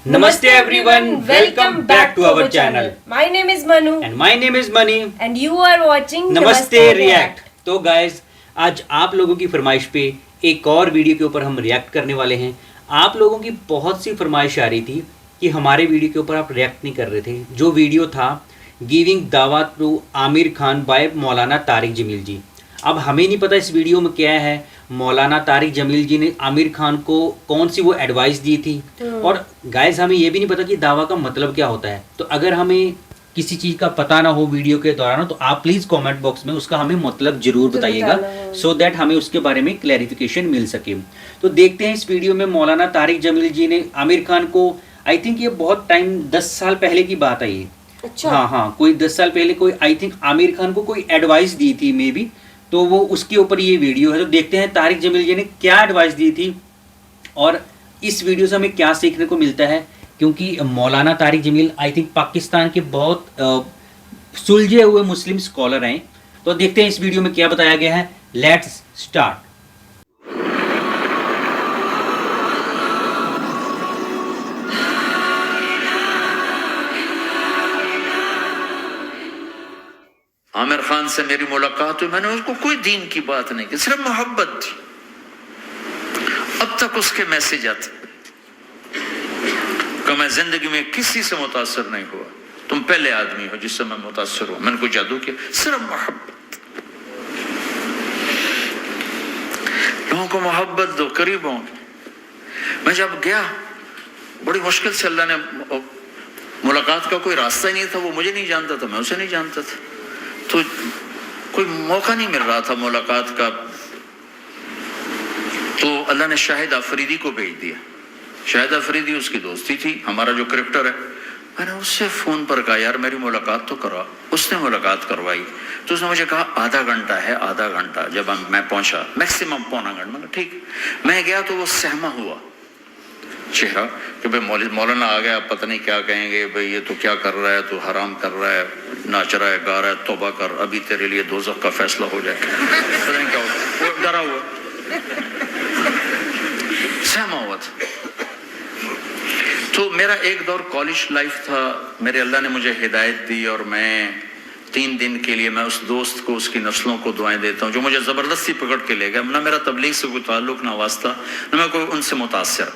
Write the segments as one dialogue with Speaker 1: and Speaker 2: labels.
Speaker 1: Namaste everyone, welcome back to our channel.
Speaker 2: My name is Manu
Speaker 1: And my name is Mani.
Speaker 2: and you are watching
Speaker 1: नमस्ते react. तो guys आज आप लोगों की फरमाइश पे एक और वीडियो के ऊपर हम रिएक्ट करने वाले हैं। आप लोगों की बहुत सी फरमाइश आ रही थी कि हमारे वीडियो के ऊपर आप रिएक्ट नहीं कर रहे थे। जो वीडियो था गिविंग दावत टू आमिर खान बाय मौलाना तारिक जमील जी। अब हमें नहीं पता इस वीडियो में क्या है, मौलाना तारिक जमील जी ने आमिर खान को कौन सी वो एडवाइस दी थी, और गाइस हमें ये भी नहीं पता कि दावा का मतलब क्या होता है। तो अगर हमें किसी चीज़ का पता ना हो वीडियो के दौरान तो आप प्लीज़ कमेंट बॉक्स में उसका हमें मतलब जरूर बताइएगा, सो दैट हमें उसके बारे में क्लैरिफिकेशन मिल सके। तो देखते हैं इस वीडियो में मौलाना तारिक जमील जी ने आमिर खान को, आई थिंक ये बहुत टाइम 10 साल पहले की बात है ये।
Speaker 2: अच्छा।
Speaker 1: हाँ, कोई 10 साल पहले कोई आई थिंक आमिर खान को कोई एडवाइस दी थी मे बी, तो वो उसके ऊपर ये वीडियो है। तो देखते हैं तारिक जमील जी ने क्या एडवाइस दी थी और इस वीडियो से हमें क्या सीखने को मिलता है, क्योंकि मौलाना तारिक जमील आई थिंक पाकिस्तान के बहुत सुलझे हुए मुस्लिम स्कॉलर हैं। तो देखते हैं इस वीडियो में क्या बताया गया है। Let's start.
Speaker 3: आमिर खान से मेरी मुलाकात हुई, मैंने उसको कोई दीन की बात नहीं की, सिर्फ मोहब्बत थी। अब तक उसके मैसेज आते कि मैं जिंदगी में किसी से मुतासर नहीं हुआ, तुम पहले आदमी हो जिससे मैं मुतासर हुआ, मैंने कोई जादू किया, सिर्फ मोहब्बत। लोगों को मोहब्बत दो, करीब हो। मैं जब गया बड़ी मुश्किल से, अल्लाह ने, मुलाकात का कोई रास्ता ही नहीं था, वो मुझे नहीं जानता था, मैं उसे नहीं जानता था, तो कोई मौका नहीं मिल रहा था मुलाकात का। तो अल्लाह ने शाहिद अफरीदी को भेज दिया। शाहिद अफरीदी उसकी दोस्ती थी, हमारा जो क्रिकेटर है। मैंने उससे फ़ोन पर कहा यार मेरी मुलाकात तो करा। उसने मुलाकात करवाई, तो उसने मुझे कहा आधा घंटा है, आधा घंटा। जब मैं पहुंचा मैक्सिमम पौना घंटा, मैंने ठीक। मैं गया तो वो सहमा हुआ चेहरा कि भाई मौलाना आ गया, पता नहीं क्या कहेंगे, भाई ये तो क्या कर रहा है, तो हराम कर रहा है, नाच रहा है, गा रहा है, तौबा कर, अभी तेरे लिए दोज़ख का फैसला हो जाए। पता नहीं क्या हो, वो डरा हुआ सहमा हुआ था। तो मेरा एक दौर कॉलेज लाइफ था, मेरे अल्लाह ने मुझे हिदायत दी और मैं 3 दिन के लिए मैं उस दोस्त को, उसकी नस्लों को दुआएं देता हूँ जो मुझे ज़बरदस्ती पकड़ के ले गया। ना मेरा तबलीग से कोई ताल्लुक, ना वास्ता, ना मैं कोई उनसे मुतासर।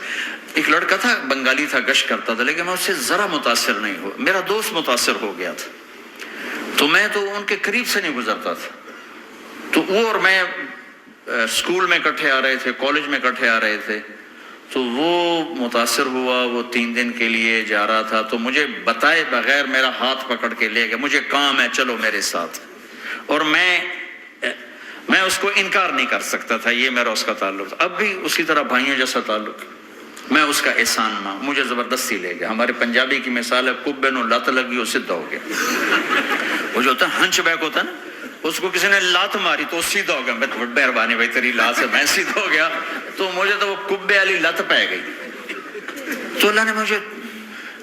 Speaker 3: एक लड़का था, बंगाली था, गश्त करता था, लेकिन मैं उससे ज़रा मुतासर नहीं हुआ। मेरा दोस्त मुतासर हो गया था, तो मैं तो उनके करीब से नहीं गुजरता था। तो वो और मैं स्कूल में इकट्ठे आ रहे थे, कॉलेज में इकट्ठे आ रहे थे। तो वो मुतासर हुआ, वो 3 दिन के लिए जा रहा था, तो मुझे बताए बगैर मेरा हाथ पकड़ के ले गया, मुझे काम है चलो मेरे साथ। और मैं उसको इनकार नहीं कर सकता था, ये मेरा उसका ताल्लुक था। अब भी उसी तरह भाइयों जैसा ताल्लुक। मैं उसका एहसान मां, मुझे ज़बरदस्ती ले गया। हमारे पंजाबी की मिसाल है, कुब्बे नो लत लगी, वो सीधा हो गया। वो जो होता है हंच बैक होता है ना, उसको किसी ने लात मारी तो सीधा हो गया। मेहरबानी भाई तेरी लात से मैं सीधा हो गया, तो मुझे तो वो कुब्बे वाली लत पै गई। तो अल्लाह ने मुझे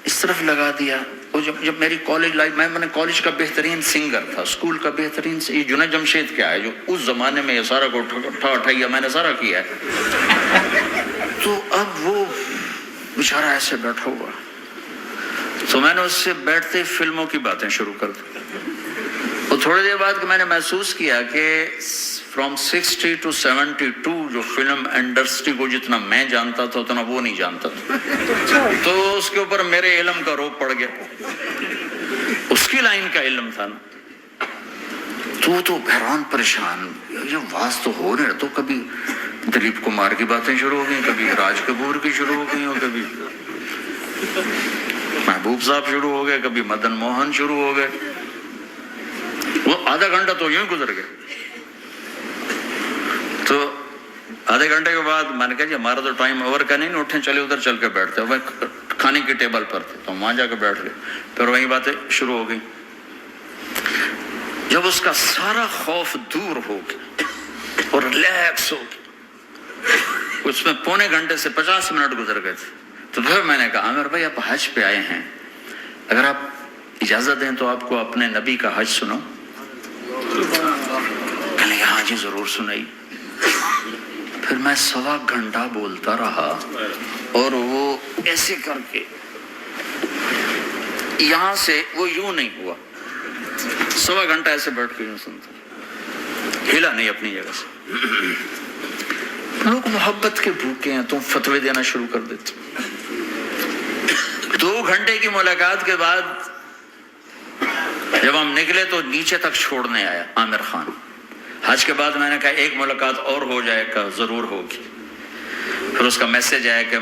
Speaker 3: इस तरफ लगा दिया। और जब मेरी कॉलेज लाइफ, मैंने कॉलेज का बेहतरीन सिंगर था, स्कूल का बेहतरीन, ये जुनैद जमशेद क्या है जो उस जमाने में ये सारा को उठाइया मैंने सारा किया है। तो अब वो बेचारा ऐसे बैठा हुआ, तो मैंने उससे बैठते ही फिल्मों की बातें शुरू कर दी। और थोड़ी देर बाद मैंने महसूस किया कि फ्रॉम 60 to 72 जो फिल्म इंडस्ट्री को जितना मैं जानता था उतना वो नहीं जानता था। तो उसके ऊपर मेरे इल्म का रोब पड़ गया, उसकी लाइन का इल्म था ना। तो हैरान परेशान, ये वाज तो हो रहे, तो कभी दिलीप कुमार की बातें शुरू हो गई, कभी राज कपूर की शुरू हो गई, और कभी महबूब साहब शुरू हो गए, कभी मदन मोहन शुरू हो गए। वो आधा घंटा तो यूं गुजर गया। तो आधे घंटे के बाद मैंने कहा जी हमारा तो टाइम ओवर का नहीं, उठे चले उधर चल के बैठते। वह खाने की टेबल पर थे, तो वहां जाकर बैठ गए। फिर वही बातें शुरू हो गई। जब उसका सारा खौफ दूर हो गया और रिलैक्स हो गया, उसमें पौने घंटे से 50 मिनट गुजर गए थे। तो फिर मैंने कहा आमिर भाई आप हज पे आए हैं, अगर आप इजाजत दें तो आपको अपने नबी का हज सुनो। कहने हाँ जी जरूर सुनाई। फिर मैं 1.25 घंटा बोलता रहा और वो ऐसे करके यहां से वो यूं नहीं हुआ, 1.25 घंटा ऐसे बैठ के यूं सुनता, हिला नहीं अपनी जगह से। लोग मोहब्बत के भूखे हैं, तुम फतवे देना शुरू कर देते। 2 घंटे की मुलाकात के बाद जब हम निकले तो नीचे तक छोड़ने आया आमिर खान। हज के बाद मैंने कहा एक मुलाकात और हो जाएगा, जरूर होगी। फिर उसका मैसेज आया कि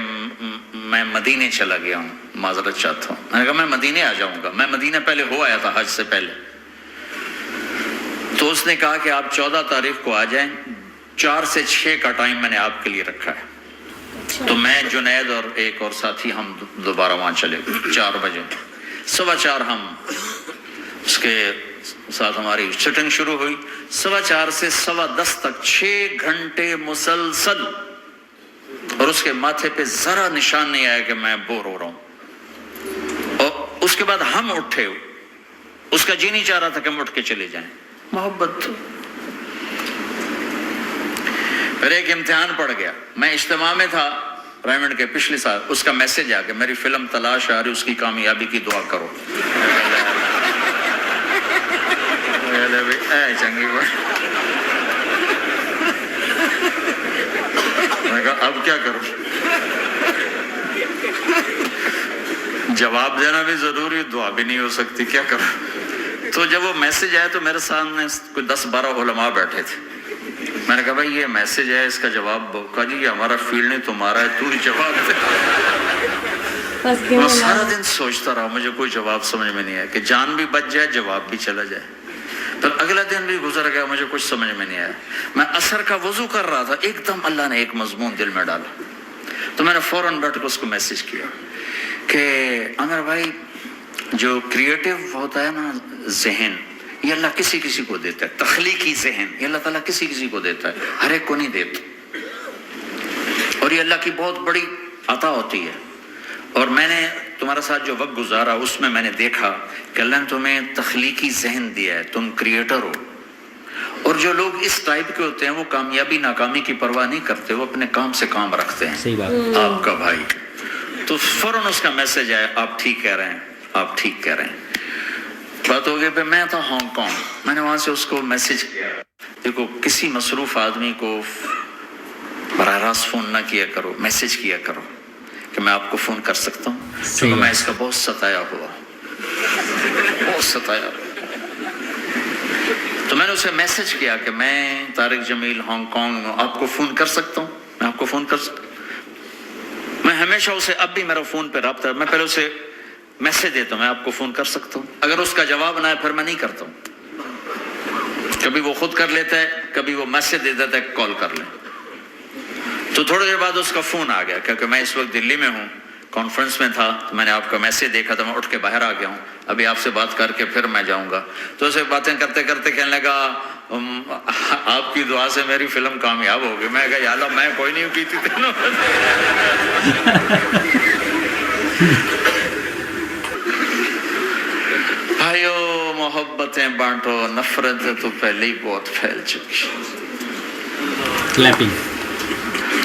Speaker 3: मैं मदीने चला गया हूँ, माजरत चाहता हूँ। मैंने कहा मैं मदीने आ जाऊंगा, मैं मदीने पहले हो आया था हज से पहले। तो उसने कहा कि आप 14 तारीख को आ जाएं, 4 से 6 का टाइम मैंने आपके लिए रखा है। तो मैं, जुनैद और एक और साथी हम दोबारा वहां चले गए 4 बजे। 4:15 हम उसके साथ हमारी शूटिंग शुरू हुई। 4:15 से 10:15 तक 6 घंटे मुसलसल, और उसके माथे पे जरा निशान नहीं आया कि मैं बोर हो रहा हूं। और उसके बाद हम उठे, उसका जी नहीं चाह रहा था कि हम उठ के चले जाएं। मोहब्बत। फिर एक इम्तिहान पड़ गया, मैं इज्तिमा में था रायमंड के पिछले साल, उसका मैसेज आ गया मेरी फिल्म तलाश आ रही, उसकी कामयाबी की दुआ करो। चंगी बात। मैं कहा अब क्या करूं, जवाब देना भी जरूरी, दुआ भी नहीं हो सकती, क्या करूं। तो जब वो मैसेज आया तो मेरे सामने कोई 10-12 उलमा बैठे थे। मैंने कहा भाई ये मैसेज है, इसका जवाब कहा जी ये हमारा फील्ड नहीं तुम्हारा है, तू ही जवाब दे। मैं सारा दिन सोचता रहा, मुझे कोई जवाब समझ में नहीं आया कि जान भी बच जाए, जवाब भी चला जाए। तो अगला दिन भी गुजर गया, मुझे कुछ समझ में नहीं आया। मैं असर का वजू कर रहा था, एकदम अल्लाह ने एक मजमून दिल में डाला। तो मैंने फौरन बैठ कर उसको मैसेज किया कि अमर भाई जो क्रिएटिव होता है ना जहन, ये अल्लाह किसी किसी को देता है। तख्लीकी जहन ये अल्लाह ताला किसी किसी को देता है, हर एक को नहीं देता। और ये अल्लाह की बहुत बड़ी अता होती है। और मैंने तुम्हारे साथ जो वक्त गुजारा उसमें मैंने देखा कि अल्लाह ने तुम्हें तख्लीकी जहन दिया है, तुम क्रिएटर हो। और जो लोग इस टाइप के होते हैं वो कामयाबी नाकामी की परवाह नहीं करते, वो अपने काम से काम रखते हैं।
Speaker 1: सही बात।
Speaker 3: आपका भाई तो फौरन उसका मैसेज आया, आप ठीक कह रहे हैं, आप ठीक कह रहे हैं। बात हो गई। पे मैं था हांगकांग, मैंने वहां से उसको मैसेज किया, देखो किसी मसरूफ आदमी को बराह रास्त फोन ना किया करो, मैसेज किया करो कि मैं आपको फोन कर सकता हूँ, क्योंकि मैं इसका बहुत सताया हुआ, बहुत सताया। तो मैंने उसे मैसेज किया कि मैं तारिक जमील हांगकांग में आपको फोन कर सकता हूँ, मैं आपको फोन कर सकता हूँ। मैं हमेशा उसे, अब भी मेरा फोन पे रब्ता है, मैं पहले उसे मैसेज देता हूँ मैं आपको फोन कर सकता हूँ। अगर उसका जवाब ना है फिर मैं नहीं करता हूँ। कभी वो खुद कर लेता है, कभी वो मैसेज दे देता है कॉल कर ले। तो थोड़ी देर बाद उसका फोन आ गया, क्योंकि मैं इस वक्त दिल्ली में हूँ, कॉन्फ्रेंस में था। तो मैंने आपका मैसेज देखा तो मैं उठ के बाहर आ गया हूँ, अभी आपसे बात करके फिर मैं जाऊँगा। तो उसे बातें करते करते कहने लगा आपकी दुआ से मेरी फिल्म कामयाब हो गई। मैं कहा यार मैं कोई नहीं की थी तेनों। भाइयों मोहब्बतें बांटो, नफरतें तो पहले ही बहुत फैल चुकी।
Speaker 1: क्लैपिंग।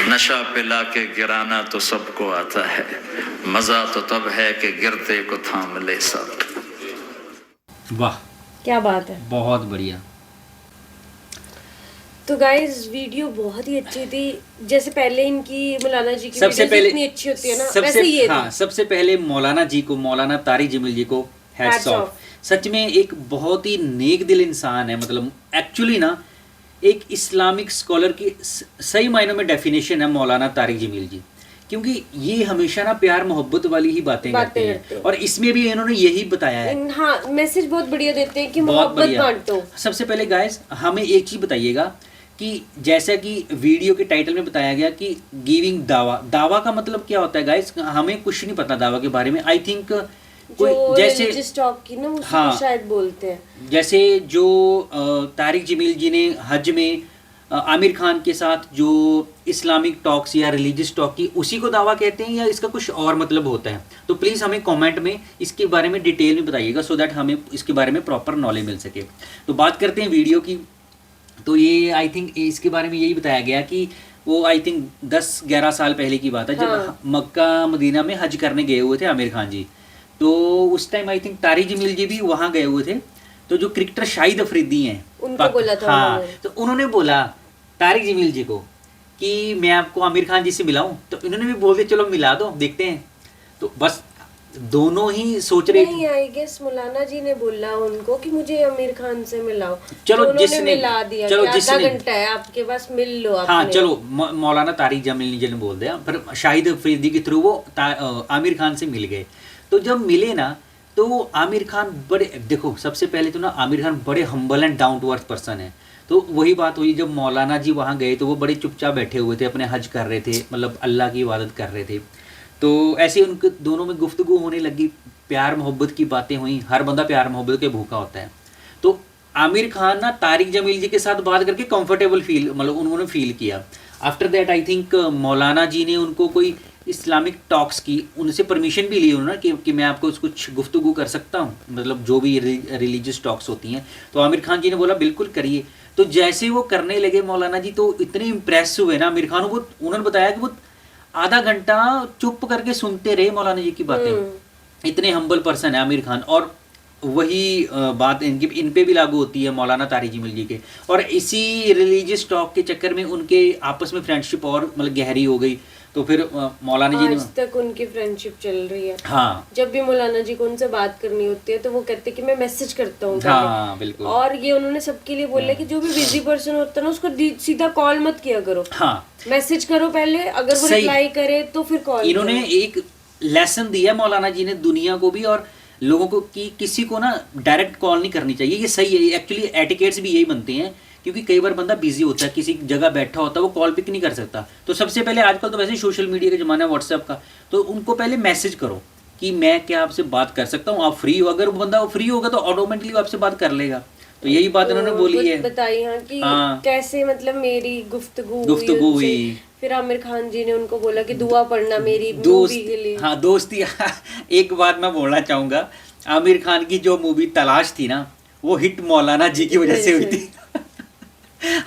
Speaker 3: नशा पिला के गिराना तो सबको आता है, मजा तो तब है कि गिरते को थाम ले सब।
Speaker 1: वाह
Speaker 2: क्या बात है,
Speaker 1: बहुत बढ़िया।
Speaker 2: तो गाइस वीडियो बहुत ही अच्छी थी। जैसे पहले इनकी मौलाना जी की
Speaker 1: सबसे
Speaker 2: वीडियोस
Speaker 1: पहले
Speaker 2: इतनी अच्छी होती है ना,
Speaker 1: सबसे
Speaker 2: वैसे ये
Speaker 1: हाँ, सबसे पहले मौलाना जी को, मौलाना तारिक जमील जी को हैट्स
Speaker 2: Hats
Speaker 1: ऑफ। सच में एक बहुत ही नेक दिल इंसान है। मतलब एक्चुअली ना एक इस्लामिक स्कॉलर की सही मायनों में डेफिनेशन है मौलाना तारिक जमील जी, क्योंकि ये हमेशा ना प्यार मोहब्बत वाली ही बातें करते हैं। और इसमें भी इन्होंने यही बताया है।
Speaker 2: हाँ, मैसेज बहुत बढ़िया देते हैं कि
Speaker 1: बहुत
Speaker 2: मोहब्बत
Speaker 1: बढ़िया।
Speaker 2: बांटो।
Speaker 1: सबसे पहले गाइस हमें एक चीज बताइएगा कि जैसा कि वीडियो के टाइटल में बताया गया कि गिविंग दावा, दावा का मतलब क्या होता है गाइस, हमें कुछ नहीं पता दावा के बारे में। आई थिंक कोई जैसे
Speaker 2: रिलीजियस टॉक की ना उसको
Speaker 1: हाँ,
Speaker 2: शायद बोलते हैं।
Speaker 1: जैसे जो तारिक जमील जी ने हज में आमिर खान के साथ जो इस्लामिक टॉक्स या रिलीजियस टॉक की, उसी को दावा कहते हैं या इसका कुछ और मतलब होता है? तो प्लीज़ हमें कमेंट में इसके बारे में डिटेल में बताइएगा, सो दैट हमें इसके बारे में प्रॉपर नॉलेज मिल सके। तो बात करते हैं वीडियो की। तो ये आई थिंक इसके बारे में यही बताया गया कि वो आई थिंक 10-11 साल पहले की बात है, जब
Speaker 2: हाँ।
Speaker 1: मक्का मदीना में हज करने गए हुए थे आमिर खान जी। तो उस time I think Tariq Jameel ji भी वहाँ गए हुए थे। तो जो क्रिकेटर शाहिद अफरीदी हैं
Speaker 2: उनको बोला था
Speaker 1: हाँ,
Speaker 2: उन्होंने।
Speaker 1: तो उन्होंने बोला तारिक जमील जी को कि मैं आपको आमिर खान जी से मिलाऊं, तो इन्होंने भी बोल दिया चलो मिला दो, देखते हैं। तो बस दोनों ही सोच रहे
Speaker 2: नहीं, आई गेस मौलाना जी ने बोला उनको कि मुझे आमिर खान से मिलाओ।
Speaker 1: चलो
Speaker 2: तो उन्होंने
Speaker 1: जिसने-
Speaker 2: मिला दिया
Speaker 1: चलो
Speaker 2: कि आधा
Speaker 1: जिसने-
Speaker 2: घंटा है आपके पास, मिल लो
Speaker 1: हाँ
Speaker 2: आपने।
Speaker 1: चलो मौलाना तारिक जमील जी ने बोल दिया, पर शाहिद अफरीदी के थ्रू वो आमिर खान से मिल गए। तो जब मिले ना तो वो आमिर खान बड़े, देखो सबसे पहले तो ना आमिर खान बड़े humble and down to earth person है। तो वही बात हुई, जब मौलाना जी वहाँ गए तो वो बड़े चुपचाप बैठे हुए थे, अपने हज कर रहे थे, मतलब अल्लाह की इबादत कर रहे थे। तो ऐसे उनके दोनों में गुफ्तगू होने लगी, प्यार मोहब्बत की बातें हुई। हर बंदा प्यार मोहब्बत के भूखा होता है। तो आमिर खान ना तारिक जमील जी के साथ बात करके कंफर्टेबल फील, मतलब उन्होंने फील किया। आफ्टर दैट आई थिंक मौलाना जी ने उनको कोई इस्लामिक टॉक्स की, उनसे परमिशन भी ली उन्होंने कि मैं आपको कुछ गुफ्तगू कर सकता हूँ, मतलब जो भी रिलीजियस टॉक्स होती हैं। तो आमिर खान जी ने बोला बिल्कुल करिए। तो जैसे वो करने लगे मौलाना जी, तो इतने इम्प्रेस हुए ना आमिर खान, वो उन्होंने बताया कि वो आधा घंटा चुप करके सुनते रहे मौलाना जी की बातें। इतने हम्बल पर्सन है आमिर खान। और वही बात इन पे भी लागू होती है मौलाना तारिक जमील जी के। और इसी रिलीजियस टॉक के चक्कर में उनके आपस में फ्रेंडशिप और मतलब गहरी हो गई। तो फिर मौलाना जी ने,
Speaker 2: आज तक उनकी फ्रेंडशिप चल रही है।
Speaker 1: हाँ
Speaker 2: जब भी मौलाना जी को उनसे बात करनी होती है तो वो कहते हैं कि मैं मैसेज करता हूँ
Speaker 1: हाँ बिल्कुल।
Speaker 2: और ये उन्होंने सबके लिए बोला कि जो भी बिजी पर्सन होता है ना उसको सीधा कॉल मत किया करो,
Speaker 1: हाँ
Speaker 2: मैसेज करो पहले, अगर वो
Speaker 1: सही।
Speaker 2: रिप्लाई करे तो फिर कॉल।
Speaker 1: इन्होंने एक लेसन दिया मौलाना जी ने दुनिया को भी और लोगों को कि किसी को ना डायरेक्ट कॉल नहीं करनी चाहिए। ये सही है, एक्चुअली एटिकेट्स भी यही बनते हैं, क्योंकि कई बार बंदा बिजी होता है, किसी जगह बैठा होता है, वो कॉल पिक नहीं कर सकता। तो सबसे पहले आजकल तो वैसे ही सोशल मीडिया का जमाना है, व्हाट्सएप का, तो उनको पहले मैसेज करो कि मैं क्या आपसे बात कर सकता हूँ, आप फ्री हो। अगर वो बंदा फ्री होगा तो ऑटोमेटिकली वो आपसे बात कर लेगा। तो यही बात उन्होंने बोली है।
Speaker 2: बताई हाँ कि
Speaker 1: हाँ।
Speaker 2: कैसे मतलब मेरी गुफ्तगू
Speaker 1: गुफ्तगू
Speaker 2: उनसे।
Speaker 1: हुई।
Speaker 2: फिर आमिर खान जी ने उनको बोला कि दुआ पढ़ना मेरी मूवी के लिए।
Speaker 1: हाँ दोस्ती। एक बात मैं बोलना चाहूंगा, आमिर खान की जो मूवी तलाश थी ना, वो हिट मौलाना जी की वजह से हुई थी।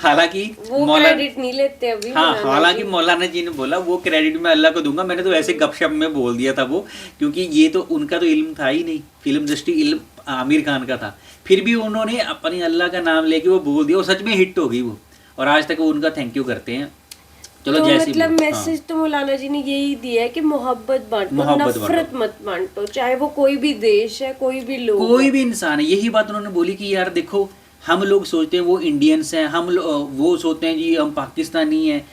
Speaker 1: हालांकि
Speaker 2: वो क्रेडिट नहीं लेते अभी।
Speaker 1: हाँ, हालांकि मौलाना जी ने बोला वो क्रेडिट मैं अल्लाह को दूंगा, मैंने तो ऐसे गपशप में बोल दिया था वो, क्योंकि ये तो उनका तो इल्म था ही नहीं, फिल्म इंडस्ट्री इल्म आमिर खान का था। फिर भी उन्होंने अपनी अल्लाह का नाम लेके वो बोल दिया, वो सच में हिट हो गई वो, और आज तक वो उनका थैंक यू करते हैं। चलो
Speaker 2: तो
Speaker 1: जैसी
Speaker 2: मतलब
Speaker 1: भी-
Speaker 2: मैसेज तो मौलाना जी ने यही दिया है कि मोहब्बत बांटो,
Speaker 1: मोहब्बत
Speaker 2: नफरत मत बांटो, चाहे वो कोई भी देश है, कोई भी लोग
Speaker 1: कोई
Speaker 2: है।
Speaker 1: भी इंसान है। यही बात उन्होंने बोली कि यार देखो, हम लोग सोचते हैं वो इंडियंस हैं, वो सोचते हैं जी हम पाकिस्तानी हैं।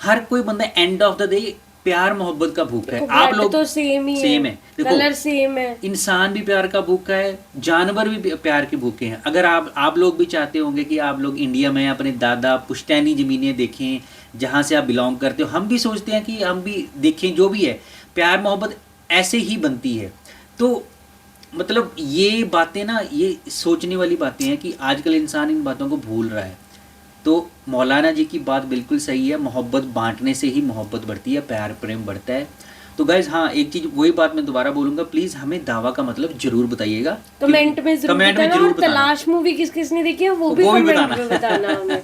Speaker 1: हर कोई बंदा एंड ऑफ द डे प्यार मोहब्बत का भूखा है। आप लोग
Speaker 2: तो सेम ही
Speaker 1: सेम है, देखो
Speaker 2: कलर सेम है।
Speaker 1: इंसान भी प्यार का भूखा है, जानवर भी प्यार के भूखे हैं। अगर आप लोग भी चाहते होंगे कि आप लोग इंडिया में अपने दादा पुश्तैनी ज़मीनें देखें जहाँ से आप बिलोंग करते हो, हम भी सोचते हैं कि हम भी देखें, जो भी है प्यार मोहब्बत ऐसे ही बनती है। तो मतलब ये बातें ना, ये सोचने वाली बातें हैं कि आजकल इंसान इन बातों को भूल रहा है। तो मौलाना जी की बात बिल्कुल सही है, मोहब्बत बांटने से ही मोहब्बत बढ़ती है, प्यार प्रेम बढ़ता है। तो गाइज हाँ, एक चीज़ वही बात मैं दोबारा बोलूँगा, प्लीज़ हमें दावा का मतलब जरूर बताइएगा,
Speaker 2: कमेंट में जरूर
Speaker 1: कमेंट में
Speaker 2: बताना।
Speaker 1: जरूर
Speaker 2: और
Speaker 1: बताना।
Speaker 2: तलाश मूवी किस किसने देखी है वो भी कमेंट में बताना हमें।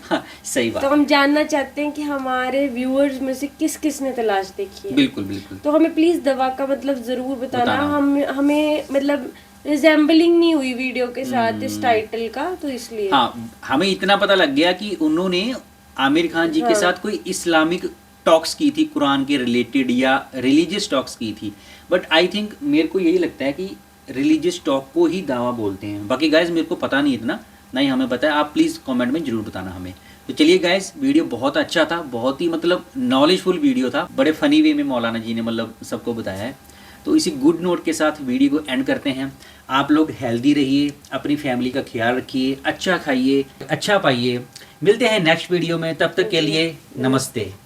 Speaker 1: हाँ, सही बात।
Speaker 2: तो हम जानना चाहते हैं कि हमारे व्यूअर्स में से किस किसने तलाश देखी है।
Speaker 1: बिल्कुल बिल्कुल।
Speaker 2: तो हमें प्लीज दवा का मतलब जरूर बताना।
Speaker 1: बताना।
Speaker 2: हमें मतलब रिजेंबलिंग नहीं हुई वीडियो के साथ इस टाइटल का, तो इसलिए
Speaker 1: हाँ, हमें इतना पता लग गया कि उन्होंने आमिर खान जी के साथ कोई इस्लामिक टॉक्स की थी, कुरान के रिलेटेड या रिलीजियस टॉक्स की थी। बट आई थिंक मेरे को यही लगता है कि रिलीजियस टॉक को ही दावा बोलते हैं। बाकी गाइज मेरे को पता नहीं इतना, नहीं हमें पता है, आप प्लीज़ कमेंट में जरूर बताना हमें। तो चलिए गाइज, वीडियो बहुत अच्छा था, बहुत ही मतलब नॉलेजफुल वीडियो था, बड़े फनी वे में मौलाना जी ने मतलब सबको बताया है। तो इसी गुड नोट के साथ वीडियो को एंड करते हैं। आप लोग हेल्दी रहिए, अपनी फैमिली का ख्याल रखिए, अच्छा खाइए, अच्छा पाइए। मिलते हैं नेक्स्ट वीडियो में, तब तक के लिए नमस्ते।